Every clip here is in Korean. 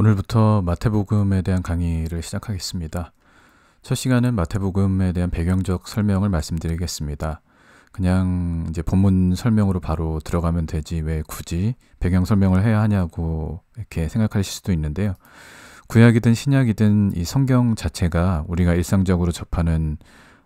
오늘부터 마태복음에 대한 강의를 시작하겠습니다. 첫 시간은 마태복음에 대한 배경적 설명을 말씀드리겠습니다. 그냥 이제 본문 설명으로 바로 들어가면 되지 왜 굳이 배경 설명을 해야 하냐고 이렇게 생각하실 수도 있는데요. 구약이든 신약이든 이 성경 자체가 우리가 일상적으로 접하는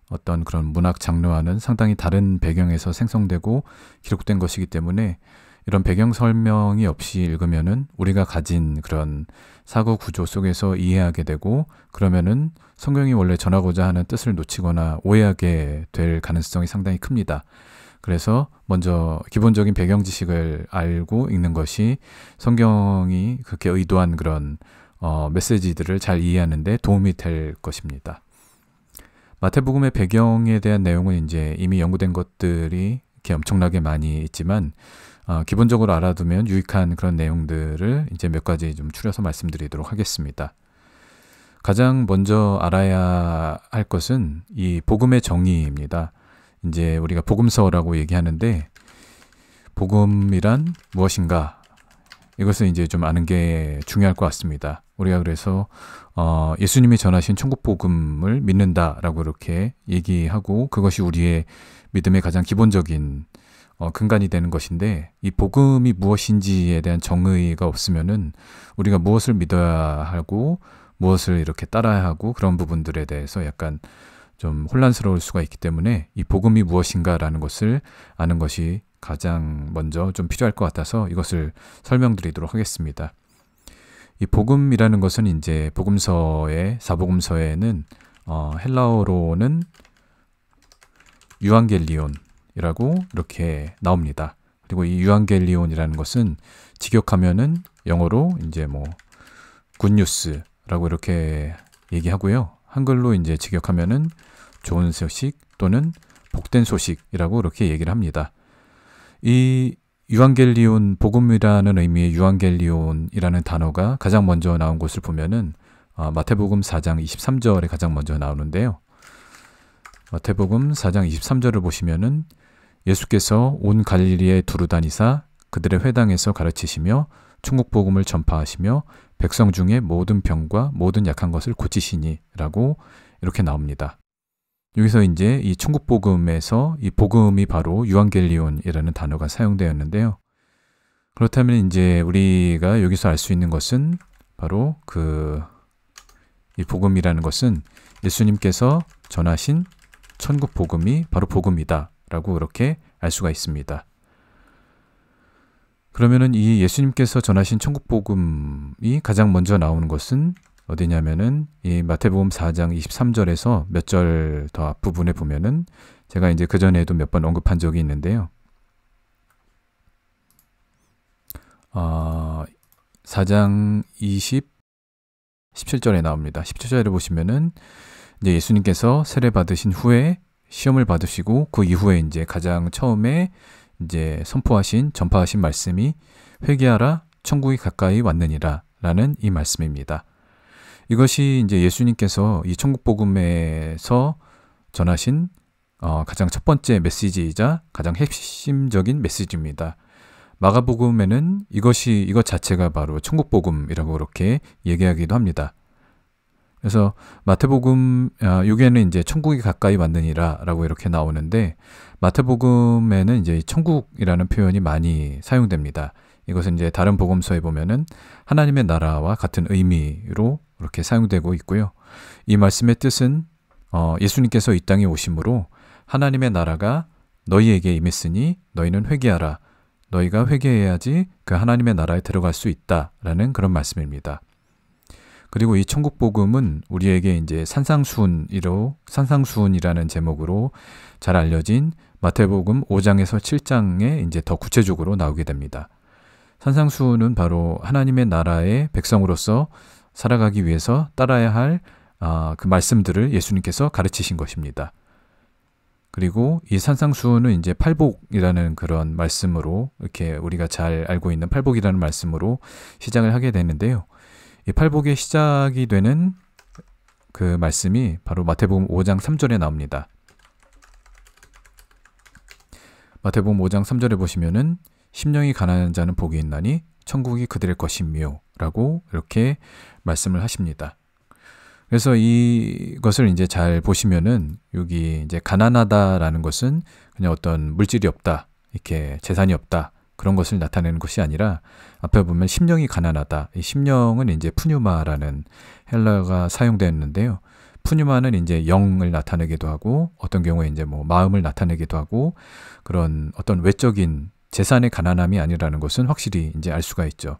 어떤 그런 문학 장르와는 상당히 다른 배경에서 생성되고 기록된 것이기 때문에 이런 배경 설명이 없이 읽으면은 우리가 가진 그런 사고 구조 속에서 이해하게 되고, 그러면은 성경이 원래 전하고자 하는 뜻을 놓치거나 오해하게 될 가능성이 상당히 큽니다. 그래서 먼저 기본적인 배경 지식을 알고 읽는 것이 성경이 그렇게 의도한 그런 메시지들을 잘 이해하는 데 도움이 될 것입니다. 마태복음의 배경에 대한 내용은 이제 이미 연구된 것들이 이렇게 엄청나게 많이 있지만, 기본적으로 알아두면 유익한 그런 내용들을 이제 몇 가지 좀 추려서 말씀드리도록 하겠습니다. 가장 먼저 알아야 할 것은 이 복음의 정의입니다. 이제 우리가 복음서라고 얘기하는데, 복음이란 무엇인가? 이것을 이제 좀 아는 게 중요할 것 같습니다. 우리가 그래서 예수님이 전하신 천국 복음을 믿는다라고 이렇게 얘기하고, 그것이 우리의 믿음의 가장 기본적인 근간이 되는 것인데, 이 복음이 무엇인지에 대한 정의가 없으면은 우리가 무엇을 믿어야 하고 무엇을 이렇게 따라야 하고 그런 부분들에 대해서 약간 좀 혼란스러울 수가 있기 때문에 이 복음이 무엇인가라는 것을 아는 것이 가장 먼저 좀 필요할 것 같아서 이것을 설명드리도록 하겠습니다. 이 복음이라는 것은 이제 사복음서에는 헬라어로는 유앙겔리온 이라고 이렇게 나옵니다. 그리고 이 유앙겔리온이라는 것은 직역하면은 영어로 이제 뭐 굿뉴스라고 이렇게 얘기하고요. 한글로 이제 직역하면은 좋은 소식 또는 복된 소식이라고 이렇게 얘기를 합니다. 이 유앙겔리온, 복음이라는 의미의 유앙겔리온이라는 단어가 가장 먼저 나온 곳을 보면은 마태복음 4장 23절에 가장 먼저 나오는데요. 마태복음 4장 23절을 보시면은 예수께서 온 갈릴리에 두루 다니사 그들의 회당에서 가르치시며 천국 복음을 전파하시며 백성 중에 모든 병과 모든 약한 것을 고치시니 라고 이렇게 나옵니다. 여기서 이제 이 천국 복음에서 이 복음이 바로 유앙겔리온이라는 단어가 사용되었는데요. 그렇다면 이제 우리가 여기서 알 수 있는 것은 바로 이 복음이라는 것은 예수님께서 전하신 천국 복음이 바로 복음이다 라고 이렇게 알 수가 있습니다. 그러면은 이 예수님께서 전하신 천국 복음이 가장 먼저 나오는 것은 어디냐면은 이 마태복음 4장 23절에서 몇 절 더 앞부분에 보면은 제가 이제 그 전에도 몇 번 언급한 적이 있는데요. 4장 17절에 나옵니다. 17절에 보시면은 이제 예수님께서 세례 받으신 후에 시험을 받으시고 그 이후에 이제 가장 처음에 이제 전파하신 말씀이 회개하라 천국이 가까이 왔느니라 라는 이 말씀입니다. 이것이 이제 예수님께서 이 천국 복음에서 전하신 가장 첫 번째 메시지이자 가장 핵심적인 메시지입니다. 마가복음에는 이것 자체가 바로 천국 복음이라고 그렇게 얘기하기도 합니다. 그래서 마태복음 여기에는 이제 천국이 가까이 왔느니라 라고 이렇게 나오는데, 마태복음에는 이제 천국이라는 표현이 많이 사용됩니다. 이것은 이제 다른 복음서에 보면은 하나님의 나라와 같은 의미로 이렇게 사용되고 있고요. 이 말씀의 뜻은 예수님께서 이 땅에 오심으로 하나님의 나라가 너희에게 임했으니 너희는 회개하라. 너희가 회개해야지 그 하나님의 나라에 들어갈 수 있다라는 그런 말씀입니다. 그리고 이 천국 복음은 우리에게 이제 산상수훈이라는 제목으로 잘 알려진 마태복음 5장에서 7장에 이제 더 구체적으로 나오게 됩니다. 산상수훈은 바로 하나님의 나라의 백성으로서 살아가기 위해서 따라야 할 그 말씀들을 예수님께서 가르치신 것입니다. 그리고 이 산상수훈은 이제 팔복이라는 그런 말씀으로, 이렇게 우리가 잘 알고 있는 팔복이라는 말씀으로 시작을 하게 되는데요. 이 팔복의 시작이 되는 그 말씀이 바로 마태복음 5장 3절에 나옵니다. 마태복음 5장 3절에 보시면은 심령이 가난한 자는 복이 있나니 천국이 그들의 것이며 라고 이렇게 말씀을 하십니다. 그래서 이것을 이제 잘 보시면은 여기 이제 가난하다라는 것은 그냥 어떤 물질이 없다, 이렇게 재산이 없다, 그런 것을 나타내는 것이 아니라 앞에 보면 심령이 가난하다. 이 심령은 이제 푸뉴마라는 헬라어가 사용되었는데요. 푸뉴마는 이제 영을 나타내기도 하고 어떤 경우에 이제 뭐 마음을 나타내기도 하고 그런 어떤 외적인 재산의 가난함이 아니라는 것은 확실히 이제 알 수가 있죠.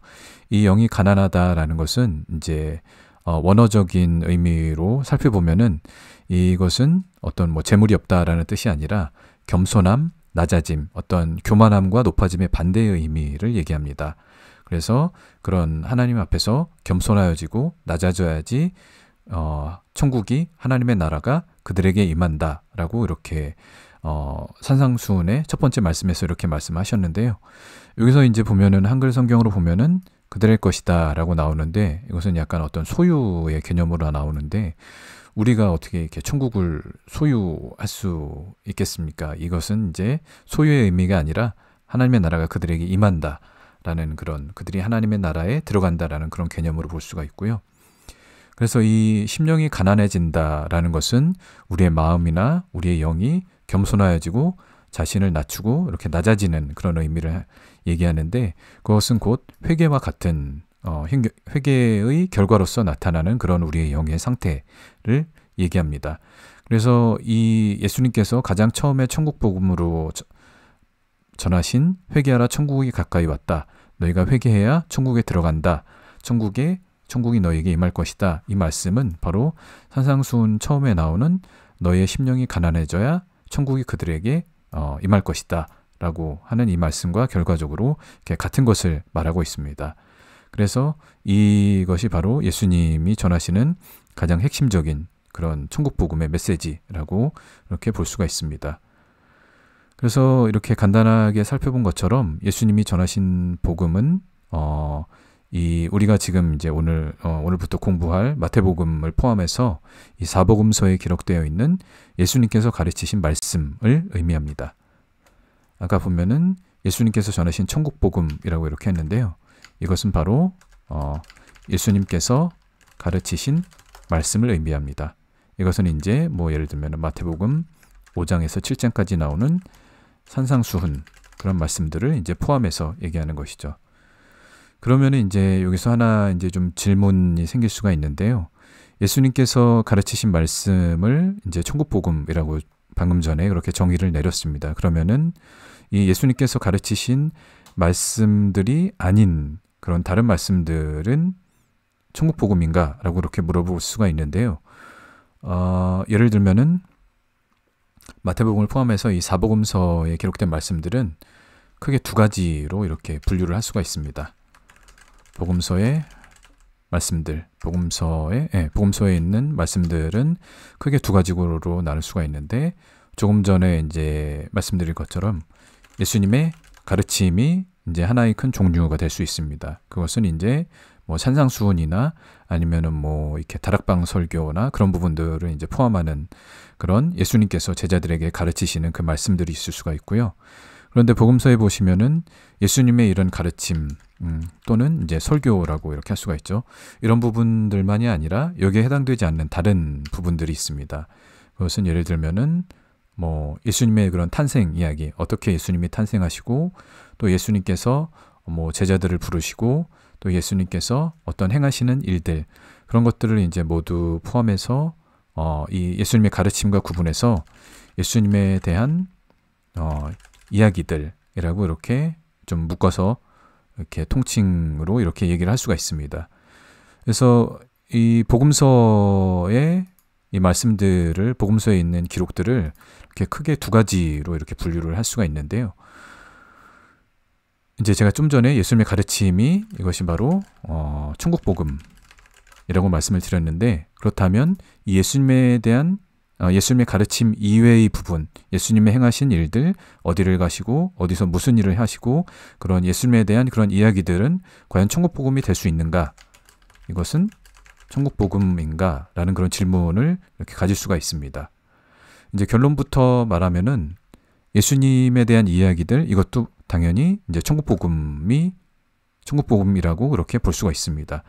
이 영이 가난하다라는 것은 이제 원어적인 의미로 살펴보면은 이것은 어떤 뭐 재물이 없다라는 뜻이 아니라 겸손함, 낮아짐, 어떤 교만함과 높아짐의 반대의 의미를 얘기합니다. 그래서 그런 하나님 앞에서 겸손하여지고 낮아져야지 천국이 하나님의 나라가 그들에게 임한다라고 이렇게 산상수훈의 첫 번째 말씀에서 이렇게 말씀하셨는데요. 여기서 이제 보면은 한글 성경으로 보면은 그들의 것이다 라고 나오는데 이것은 약간 어떤 소유의 개념으로 나오는데 우리가 어떻게 이렇게 천국을 소유할 수 있겠습니까? 이것은 이제 소유의 의미가 아니라 하나님의 나라가 그들에게 임한다 라는 그런 그들이 하나님의 나라에 들어간다라는 그런 개념으로 볼 수가 있고요. 그래서 이 심령이 가난해진다라는 것은 우리의 마음이나 우리의 영이 겸손하여지고 자신을 낮추고 이렇게 낮아지는 그런 의미를 얘기하는데 그것은 곧 회개와 같은 회개의 결과로서 나타나는 그런 우리의 영의 상태를 얘기합니다. 그래서 이 예수님께서 가장 처음에 천국 복음으로 전하신 회개하라 천국이 가까이 왔다. 너희가 회개해야 천국에 들어간다. 천국이 너희에게 임할 것이다. 이 말씀은 바로 산상수훈 처음에 나오는 너희의 심령이 가난해져야 천국이 그들에게 임할 것이다 라고 하는 이 말씀과 결과적으로 이렇게 같은 것을 말하고 있습니다. 그래서 이것이 바로 예수님이 전하시는 가장 핵심적인 그런 천국 복음의 메시지라고 이렇게 볼 수가 있습니다. 그래서 이렇게 간단하게 살펴본 것처럼 예수님이 전하신 복음은 우리가 지금 이제 오늘부터 공부할 마태복음을 포함해서 이 사복음서에 기록되어 있는 예수님께서 가르치신 말씀을 의미합니다. 아까 보면은 예수님께서 전하신 천국 복음이라고 이렇게 했는데요. 이것은 바로 예수님께서 가르치신 말씀을 의미합니다. 이것은 이제 뭐 예를 들면 마태복음 5장에서 7장까지 나오는 산상수훈 그런 말씀들을 이제 포함해서 얘기하는 것이죠. 그러면은 이제 여기서 하나 이제 좀 질문이 생길 수가 있는데요. 예수님께서 가르치신 말씀을 이제 천국 복음이라고 방금 전에 그렇게 정의를 내렸습니다. 그러면은 이 예수님께서 가르치신 말씀들이 아닌 그런 다른 말씀들은 천국 복음인가? 라고 이렇게 물어볼 수가 있는데요. 예를 들면은 마태복음을 포함해서 이 사복음서에 기록된 말씀들은 크게 두 가지로 이렇게 분류를 할 수가 있습니다. 복음서의 말씀들, 복음서에 있는 말씀들은 크게 두 가지로 나눌 수가 있는데 조금 전에 이제 말씀드린 것처럼 예수님의 가르침이 이제 하나의 큰 종류가 될 수 있습니다. 그것은 이제 뭐 산상수훈이나 아니면은 뭐 이렇게 다락방 설교나 그런 부분들을 이제 포함하는 그런 예수님께서 제자들에게 가르치시는 그 말씀들이 있을 수가 있고요. 그런데 복음서에 보시면은 예수님의 이런 가르침 또는 이제 설교라고 이렇게 할 수가 있죠. 이런 부분들만이 아니라 여기에 해당되지 않는 다른 부분들이 있습니다. 그것은 예를 들면은 뭐 예수님의 그런 탄생 이야기, 어떻게 예수님이 탄생하시고 또 예수님께서 뭐 제자들을 부르시고 또 예수님께서 어떤 행하시는 일들 그런 것들을 이제 모두 포함해서 이 예수님의 가르침과 구분해서 예수님에 대한 이야기들이라고 이렇게 좀 묶어서 이렇게 통칭으로 이렇게 얘기를 할 수가 있습니다. 그래서 이 복음서의 이 말씀들을 복음서에 있는 기록들을 이렇게 크게 두 가지로 이렇게 분류를 할 수가 있는데요. 이제 제가 좀 전에 예수님의 가르침이 이것이 바로 천국 복음이라고 말씀을 드렸는데 그렇다면 이 예수님에 대한 예수님의 가르침 이외의 부분, 예수님의 행하신 일들, 어디를 가시고 어디서 무슨 일을 하시고 그런 예수님에 대한 그런 이야기들은 과연 천국 복음이 될 수 있는가? 이것은 천국 복음인가? 라는 그런 질문을 이렇게 가질 수가 있습니다. 이제 결론부터 말하면은 예수님에 대한 이야기들 이것도 당연히 이제 천국 복음이 천국복음이라고 그렇게 볼 수가 있습니다.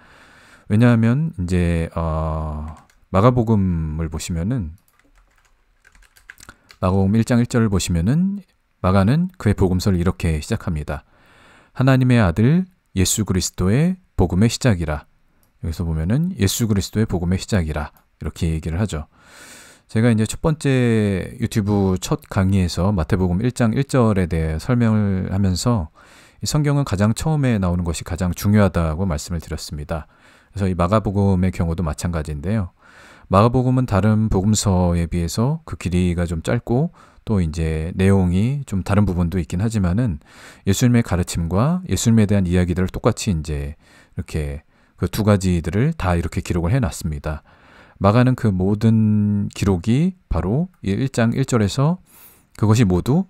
왜냐하면 이제 마가복음을 보시면은 마가복음 1장 1절을 보시면은 마가는 그의 복음서를 이렇게 시작합니다. 하나님의 아들 예수 그리스도의 복음의 시작이라. 여기서 보면은 예수 그리스도의 복음의 시작이라 이렇게 얘기를 하죠. 제가 이제 첫 번째 유튜브 첫 강의에서 마태복음 1장 1절에 대해 설명을 하면서 이 성경은 가장 처음에 나오는 것이 가장 중요하다고 말씀을 드렸습니다. 그래서 이 마가복음의 경우도 마찬가지인데요. 마가복음은 다른 복음서에 비해서 그 길이가 좀 짧고 또 이제 내용이 좀 다른 부분도 있긴 하지만은 예수님의 가르침과 예수님에 대한 이야기들을 똑같이 이제 이렇게 그 두 가지들을 다 이렇게 기록을 해놨습니다. 마가는 그 모든 기록이 바로 1장 1절에서 그것이 모두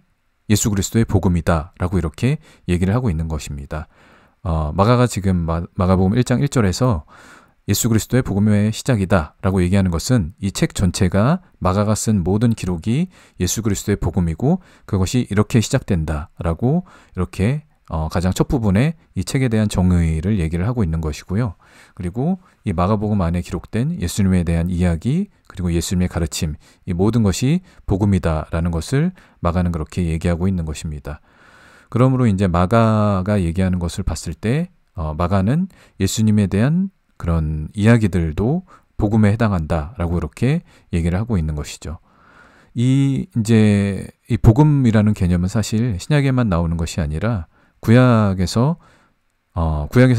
예수 그리스도의 복음이다 라고 이렇게 얘기를 하고 있는 것입니다. 마가가 지금 마가복음 1장 1절에서 예수 그리스도의 복음의 시작이다 라고 얘기하는 것은 이 책 전체가 마가가 쓴 모든 기록이 예수 그리스도의 복음이고 그것이 이렇게 시작된다 라고 이렇게 가장 첫 부분에 이 책에 대한 정의를 얘기를 하고 있는 것이고요. 그리고 이 마가복음 안에 기록된 예수님에 대한 이야기 그리고 예수님의 가르침 이 모든 것이 복음이다 라는 것을 마가는 그렇게 얘기하고 있는 것입니다. 그러므로 이제 마가가 얘기하는 것을 봤을 때 마가는 예수님에 대한 그런 이야기들도 복음에 해당한다라고 이렇게 얘기를 하고 있는 것이죠. 이제 이 복음이라는 개념은 사실 신약에만 나오는 것이 아니라 구약에서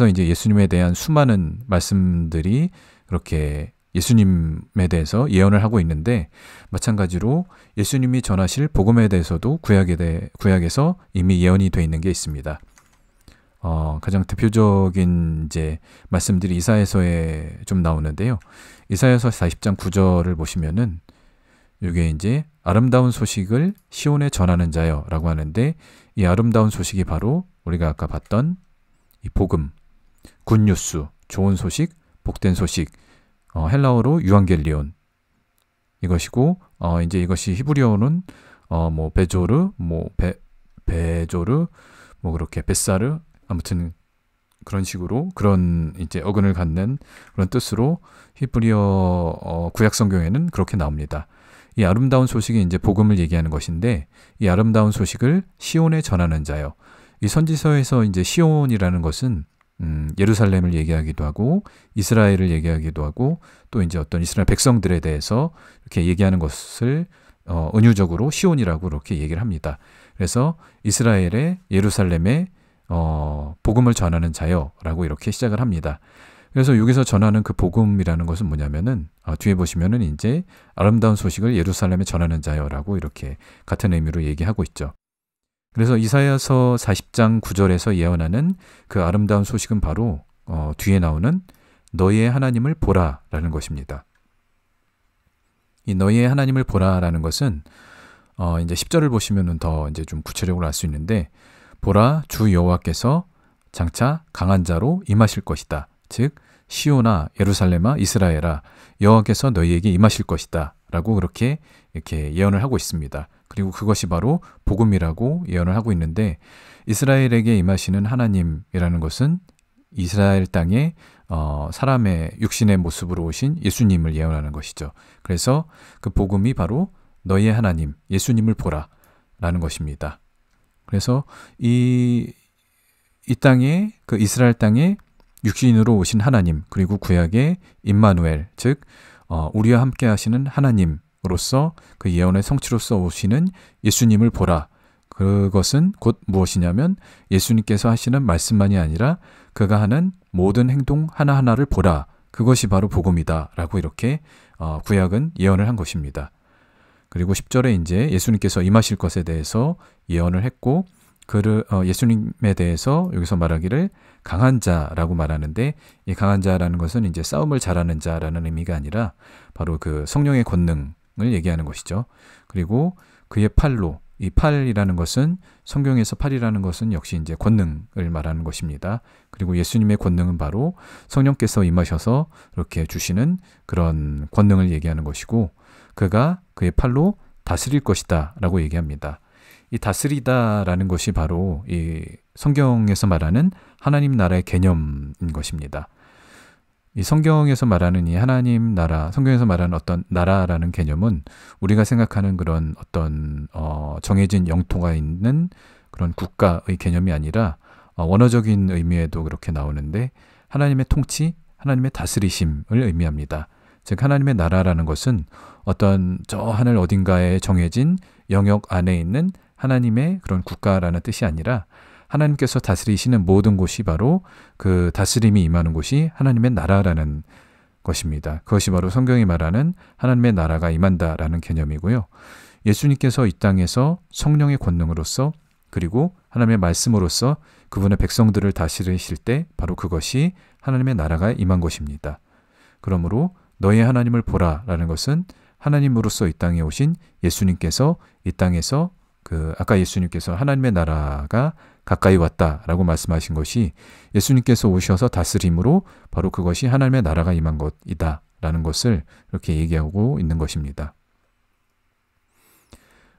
이제 예수님에 대한 수많은 말씀들이 그렇게 예수님에 대해서 예언을 하고 있는데 마찬가지로 예수님이 전하실 복음에 대해서도 구약에서 이미 예언이 되어 있는 게 있습니다. 가장 대표적인 이제 말씀들이 이사야서에 좀 나오는데요. 이사야서 40장 9절을 보시면은 이게 이제 아름다운 소식을 시온에 전하는 자여라고 하는데 이 아름다운 소식이 바로 우리가 아까 봤던 이 복음, 굿뉴스, 좋은 소식, 복된 소식, 헬라어로 유앙겔리온 이것이고 이제 이것이 히브리어로는 뭐 베조르, 베조르, 뭐 그렇게 베사르 아무튼 그런 식으로 그런 이제 어근을 갖는 그런 뜻으로 히브리어 구약 성경에는 그렇게 나옵니다. 이 아름다운 소식이 이제 복음을 얘기하는 것인데 이 아름다운 소식을 시온에 전하는 자요. 이 선지서에서 이제 시온이라는 것은 예루살렘을 얘기하기도 하고 이스라엘을 얘기하기도 하고 또 이제 어떤 이스라엘 백성들에 대해서 이렇게 얘기하는 것을 은유적으로 시온이라고 이렇게 얘기를 합니다. 그래서 이스라엘의 예루살렘의 복음을 전하는 자여라고 이렇게 시작을 합니다. 그래서 여기서 전하는 그 복음이라는 것은 뭐냐면은 뒤에 보시면은 이제 아름다운 소식을 예루살렘에 전하는 자여라고 이렇게 같은 의미로 얘기하고 있죠. 그래서 이사야서 40장 9절에서 예언하는 그 아름다운 소식은 바로 뒤에 나오는 너희의 하나님을 보라라는 것입니다. 이 너희의 하나님을 보라라는 것은 이제 10절을 보시면은 더 이제 좀 구체적으로 알 수 있는데 보라 주 여호와께서 장차 강한 자로 임하실 것이다. 즉 시온아 예루살렘아 이스라엘아 여호와께서 너희에게 임하실 것이다 라고 그렇게 이렇게 예언을 하고 있습니다. 그리고 그것이 바로 복음이라고 예언을 하고 있는데 이스라엘에게 임하시는 하나님이라는 것은 이스라엘 땅에 사람의 육신의 모습으로 오신 예수님을 예언하는 것이죠. 그래서 그 복음이 바로 너희의 하나님 예수님을 보라 라는 것입니다. 그래서 이 땅에 그 이스라엘 땅에 육신으로 오신 하나님 그리고 구약의 임마누엘 즉 우리와 함께 하시는 하나님으로서 그 예언의 성취로서 오시는 예수님을 보라. 그것은 곧 무엇이냐면 예수님께서 하시는 말씀만이 아니라 그가 하는 모든 행동 하나하나를 보라. 그것이 바로 복음이다 라고 이렇게 구약은 예언을 한 것입니다. 그리고 10절에 이제 예수님께서 임하실 것에 대해서 예언을 했고 예수님에 대해서 여기서 말하기를 강한 자라고 말하는데 이 강한 자라는 것은 이제 싸움을 잘하는 자라는 의미가 아니라 바로 그 성령의 권능을 얘기하는 것이죠. 그리고 그의 팔로 이 팔이라는 것은 성경에서 팔이라는 것은 역시 이제 권능을 말하는 것입니다. 그리고 예수님의 권능은 바로 성령께서 임하셔서 이렇게 주시는 그런 권능을 얘기하는 것이고 그가 그의 팔로 다스릴 것이다 라고 얘기합니다. 이 다스리다라는 것이 바로 이 성경에서 말하는 하나님 나라의 개념인 것입니다. 이 성경에서 말하는 이 하나님 나라, 성경에서 말하는 어떤 나라라는 개념은 우리가 생각하는 그런 어떤 정해진 영토가 있는 그런 국가의 개념이 아니라 원어적인 의미에도 그렇게 나오는데 하나님의 통치, 하나님의 다스리심을 의미합니다. 즉 하나님의 나라라는 것은 어떤 저 하늘 어딘가에 정해진 영역 안에 있는 하나님의 그런 국가라는 뜻이 아니라 하나님께서 다스리시는 모든 곳이 바로 그 다스림이 임하는 곳이 하나님의 나라라는 것입니다. 그것이 바로 성경이 말하는 하나님의 나라가 임한다라는 개념이고요. 예수님께서 이 땅에서 성령의 권능으로서 그리고 하나님의 말씀으로서 그분의 백성들을 다스리실 때 바로 그것이 하나님의 나라가 임한 것입니다. 그러므로 너희 하나님을 보라라는 것은 하나님으로서 이 땅에 오신 예수님께서 이 땅에서 아까 예수님께서 하나님의 나라가 가까이 왔다라고 말씀하신 것이 예수님께서 오셔서 다스림으로 바로 그것이 하나님의 나라가 임한 것이다 라는 것을 이렇게 얘기하고 있는 것입니다.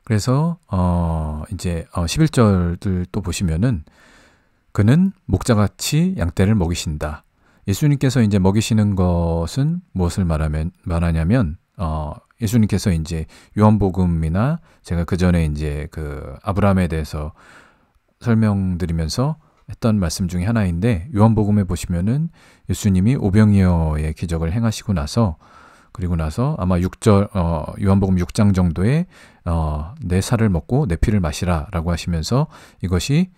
그래서 이제 11절들 또 보시면은 그는 목자같이 양떼를 먹이신다. 예수님께서 이제 먹이시는 것은 무엇을 말하냐면 예수님께서 이제 요한복음이나 제가 그 전에 이제 아브라함에 대해서 설명드리면서 했던 말씀 중에 하나인데 요한복음에 보시면은 예수님이 오병이어의 기적을 행하시고 나서 그리고 나서 아마 요한복음 6장 정도에 내 살을 먹고 내 피를 마시라라고 하시면서 이것이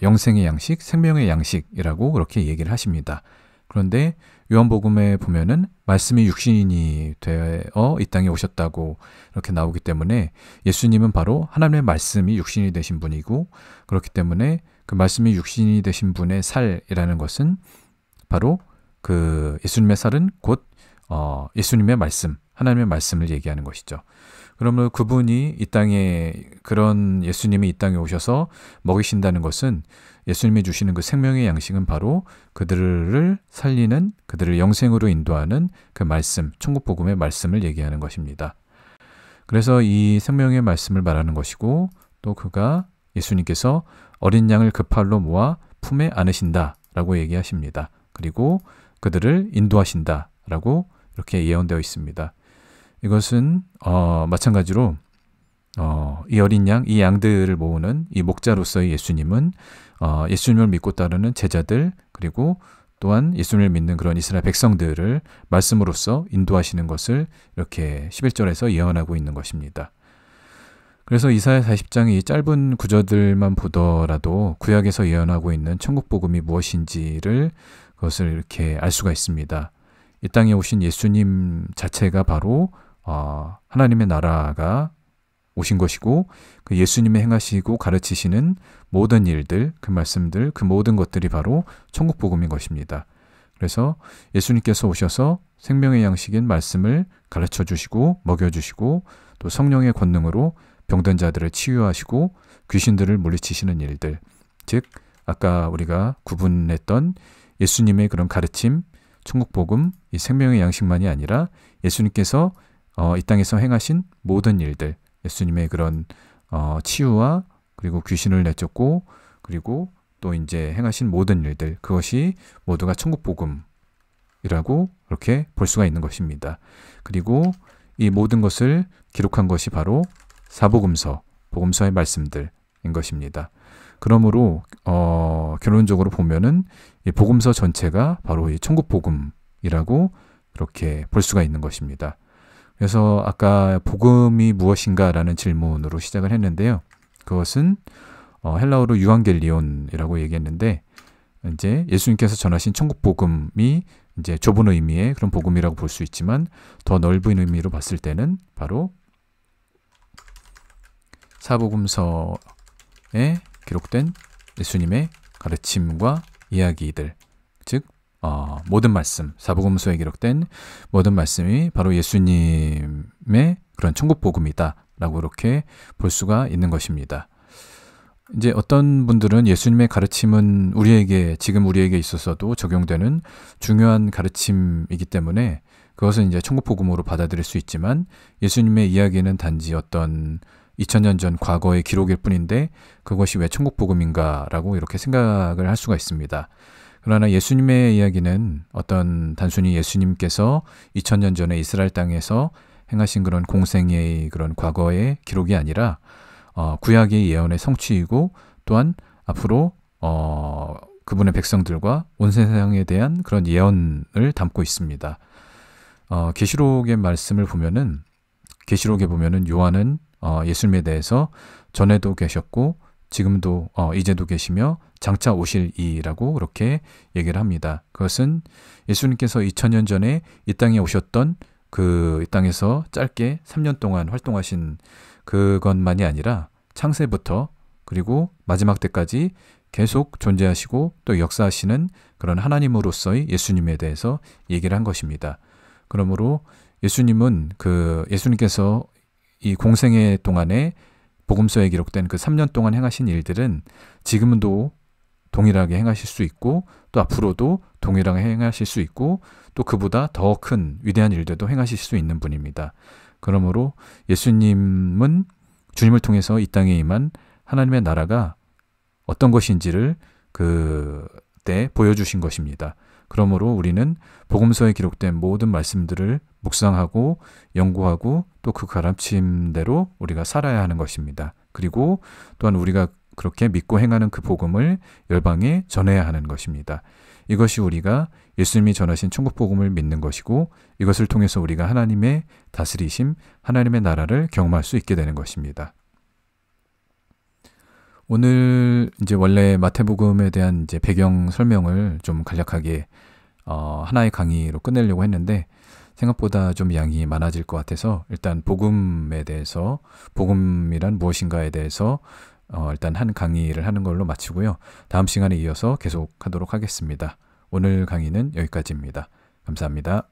영생의 양식, 생명의 양식이라고 그렇게 얘기를 하십니다. 그런데 요한복음에 보면은 말씀이 육신이 되어 이 땅에 오셨다고 이렇게 나오기 때문에 예수님은 바로 하나님의 말씀이 육신이 되신 분이고 그렇기 때문에 그 말씀이 육신이 되신 분의 살이라는 것은 바로 예수님의 살은 곧 예수님의 말씀, 하나님의 말씀을 얘기하는 것이죠. 그러면 그분이 이 땅에 그런 예수님이 이 땅에 오셔서 먹이신다는 것은 예수님이 주시는 그 생명의 양식은 바로 그들을 살리는 그들을 영생으로 인도하는 그 말씀, 천국복음의 말씀을 얘기하는 것입니다. 그래서 이 생명의 말씀을 말하는 것이고 또 예수님께서 어린 양을 그 팔로 모아 품에 안으신다 라고 얘기하십니다. 그리고 그들을 인도하신다 라고 이렇게 예언되어 있습니다. 이것은 마찬가지로 이 어린 양, 이 양들을 모으는 이 목자로서의 예수님은 예수님을 믿고 따르는 제자들 그리고 또한 예수님을 믿는 그런 이스라엘 백성들을 말씀으로써 인도하시는 것을 이렇게 11절에서 예언하고 있는 것입니다. 그래서 이사야 40장의 이 짧은 구절들만 보더라도 구약에서 예언하고 있는 천국복음이 무엇인지를 그것을 이렇게 알 수가 있습니다. 이 땅에 오신 예수님 자체가 바로 하나님의 나라가 오신 것이고 그 예수님의 행하시고 가르치시는 모든 일들, 그 말씀들, 그 모든 것들이 바로 천국복음인 것입니다. 그래서 예수님께서 오셔서 생명의 양식인 말씀을 가르쳐 주시고 먹여주시고 또 성령의 권능으로 병든 자들을 치유하시고 귀신들을 물리치시는 일들, 즉 아까 우리가 구분했던 예수님의 그런 가르침, 천국복음, 이 생명의 양식만이 아니라 예수님께서 이 땅에서 행하신 모든 일들, 예수님의 그런 치유와 그리고 귀신을 내쫓고 그리고 또 이제 행하신 모든 일들, 그것이 모두가 천국복음이라고 그렇게 볼 수가 있는 것입니다. 그리고 이 모든 것을 기록한 것이 바로 사복음서, 복음서의 말씀들인 것입니다. 그러므로 결론적으로 보면은 이 복음서 전체가 바로 이 천국복음이라고 그렇게 볼 수가 있는 것입니다. 그래서 아까 복음이 무엇인가라는 질문으로 시작을 했는데요. 그것은 헬라어로 유앙겔리온이라고 얘기했는데 이제 예수님께서 전하신 천국복음이 이제 좁은 의미의 그런 복음이라고 볼 수 있지만 더 넓은 의미로 봤을 때는 바로 사복음서에 기록된 예수님의 가르침과 이야기들, 즉 모든 말씀, 사복음서에 기록된 모든 말씀이 바로 예수님의 그런 천국복음이다 라고 이렇게 볼 수가 있는 것입니다. 이제 어떤 분들은 예수님의 가르침은 지금 우리에게 있어서도 적용되는 중요한 가르침이기 때문에 그것은 이제 천국복음으로 받아들일 수 있지만 예수님의 이야기는 단지 어떤 2000년 전 과거의 기록일 뿐인데 그것이 왜 천국 복음인가라고 이렇게 생각을 할 수가 있습니다. 그러나 예수님의 이야기는 어떤 단순히 예수님께서 2000년 전에 이스라엘 땅에서 행하신 그런 공생의 그런 과거의 기록이 아니라 구약의 예언의 성취이고 또한 앞으로 그분의 백성들과 온 세상에 대한 그런 예언을 담고 있습니다. 계시록의 말씀을 보면은 계시록에 보면은 요한은 예수님에 대해서 전에도 계셨고 지금도 이제도 계시며 장차 오실 이라고 그렇게 얘기를 합니다. 그것은 예수님께서 2000년 전에 이 땅에 오셨던 이 땅에서 짧게 3년 동안 활동하신 그것만이 아니라 창세부터 그리고 마지막 때까지 계속 존재하시고 또 역사하시는 그런 하나님으로서의 예수님에 대해서 얘기를 한 것입니다. 그러므로 예수님께서 이 공생애 동안에 복음서에 기록된 그 3년 동안 행하신 일들은 지금도 동일하게 행하실 수 있고 또 앞으로도 동일하게 행하실 수 있고 또 그보다 더 큰 위대한 일들도 행하실 수 있는 분입니다. 그러므로 예수님은 주님을 통해서 이 땅에 임한 하나님의 나라가 어떤 것인지를 그때 보여주신 것입니다. 그러므로 우리는 복음서에 기록된 모든 말씀들을 묵상하고 연구하고 또 그 가르침대로 우리가 살아야 하는 것입니다. 그리고 또한 우리가 그렇게 믿고 행하는 그 복음을 열방에 전해야 하는 것입니다. 이것이 우리가 예수님이 전하신 천국 복음을 믿는 것이고 이것을 통해서 우리가 하나님의 다스리심, 하나님의 나라를 경험할 수 있게 되는 것입니다. 오늘 이제 원래 마태복음에 대한 이제 배경 설명을 좀 간략하게 하나의 강의로 끝내려고 했는데 생각보다 좀 양이 많아질 것 같아서 일단 복음에 대해서 복음이란 무엇인가에 대해서 일단 한 강의를 하는 걸로 마치고요. 다음 시간에 이어서 계속하도록 하겠습니다. 오늘 강의는 여기까지입니다. 감사합니다.